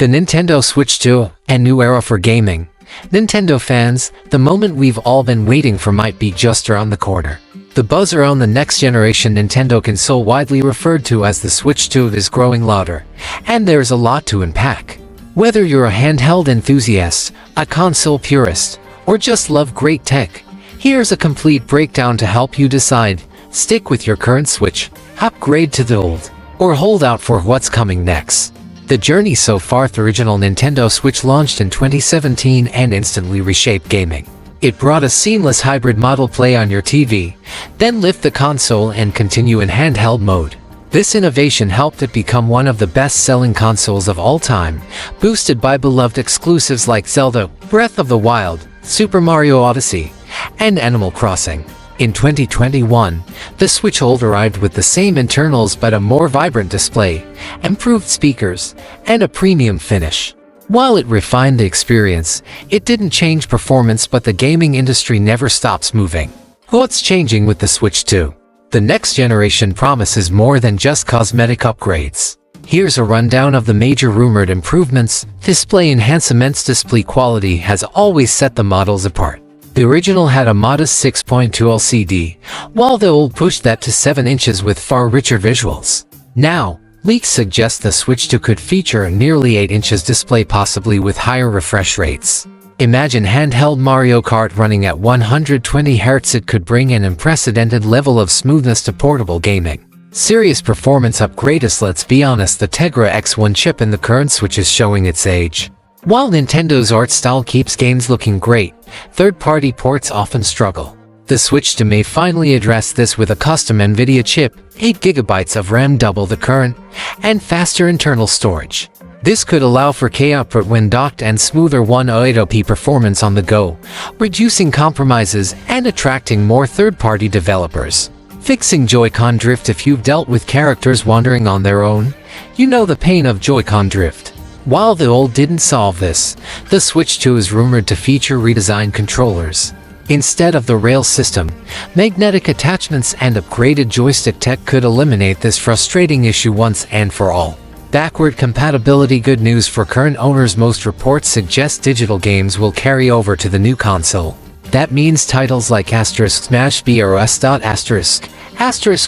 The Nintendo Switch 2, a new era for gaming. Nintendo fans, the moment we've all been waiting for might be just around the corner. The buzz around the next-generation Nintendo console, widely referred to as the Switch 2, is growing louder, and there's a lot to unpack. Whether you're a handheld enthusiast, a console purist, or just love great tech, here's a complete breakdown to help you decide: stick with your current Switch, upgrade to the old, or hold out for what's coming next. The journey so far: the original Nintendo Switch launched in 2017 and instantly reshaped gaming. It brought a seamless hybrid model: play on your TV, then lift the console and continue in handheld mode. This innovation helped it become one of the best-selling consoles of all time, boosted by beloved exclusives like Zelda, Breath of the Wild, Super Mario Odyssey, and Animal Crossing. In 2021, the Switch OLED arrived with the same internals but a more vibrant display, improved speakers, and a premium finish. While it refined the experience, it didn't change performance, but the gaming industry never stops moving. What's changing with the Switch 2? The next generation promises more than just cosmetic upgrades. Here's a rundown of the major rumored improvements. Display enhancements. Display quality has always set the models apart. The original had a modest 6.2 LCD, while the old pushed that to 7 inches with far richer visuals. Now, leaks suggest the Switch 2 could feature a nearly 8 inches display, possibly with higher refresh rates. Imagine handheld Mario Kart running at 120 Hz. It could bring an unprecedented level of smoothness to portable gaming. Serious performance upgrades. Let's be honest, the Tegra X1 chip in the current Switch is showing its age. While Nintendo's art style keeps games looking great, third-party ports often struggle. The Switch 2 may finally address this with a custom NVIDIA chip, 8GB of RAM, double the current, and faster internal storage. This could allow for 4K output when docked and smoother 180p performance on the go, reducing compromises and attracting more third-party developers. Fixing Joy-Con drift. If you've dealt with characters wandering on their own, you know the pain of Joy-Con drift. While the old didn't solve this, the Switch 2 is rumored to feature redesigned controllers. Instead of the rail system, magnetic attachments and upgraded joystick tech could eliminate this frustrating issue once and for all. Backward compatibility. Good news for current owners. Most reports suggest digital games will carry over to the new console. That means titles like Smash Bros.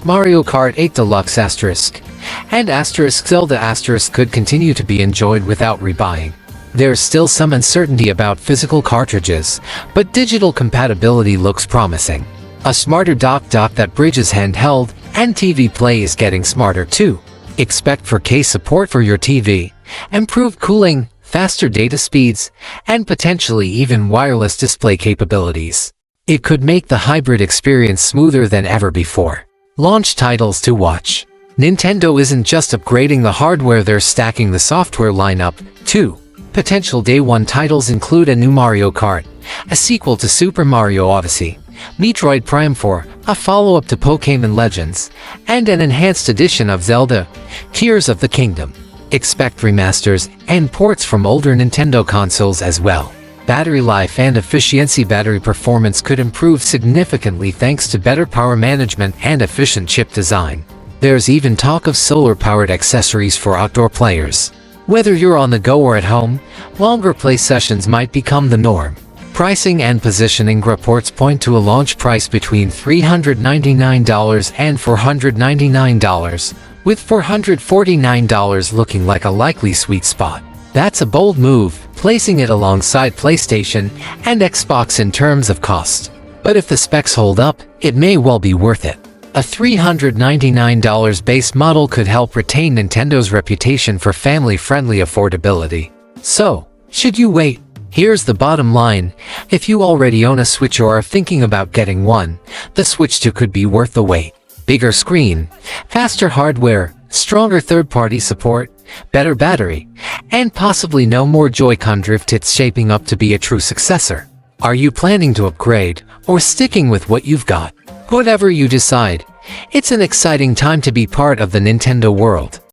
Mario Kart 8 Deluxe and Zelda could continue to be enjoyed without rebuying. There's still some uncertainty about physical cartridges, but digital compatibility looks promising. A smarter dock that bridges handheld and TV play is getting smarter too. Expect 4K support for your TV, improved cooling, faster data speeds, and potentially even wireless display capabilities. It could make the hybrid experience smoother than ever before. Launch titles to watch. Nintendo isn't just upgrading the hardware, they're stacking the software lineup, too. Potential Day 1 titles include a new Mario Kart, a sequel to Super Mario Odyssey, Metroid Prime 4, a follow-up to Pokémon Legends, and an enhanced edition of Zelda, Tears of the Kingdom. Expect remasters and ports from older Nintendo consoles as well. Battery life and efficiency. Battery performance could improve significantly thanks to better power management and efficient chip design. There's even talk of solar-powered accessories for outdoor players. Whether you're on the go or at home, longer play sessions might become the norm. Pricing and positioning. Reports point to a launch price between $399 and $499, with $449 looking like a likely sweet spot. That's a bold move, placing it alongside PlayStation and Xbox in terms of cost. But if the specs hold up, it may well be worth it. A $399 base model could help retain Nintendo's reputation for family-friendly affordability. So, should you wait? Here's the bottom line: if you already own a Switch or are thinking about getting one, the Switch 2 could be worth the wait. Bigger screen, faster hardware, stronger third-party support, better battery, and possibly no more Joy-Con drift. It's shaping up to be a true successor. Are you planning to upgrade, or sticking with what you've got? Whatever you decide, it's an exciting time to be part of the Nintendo world.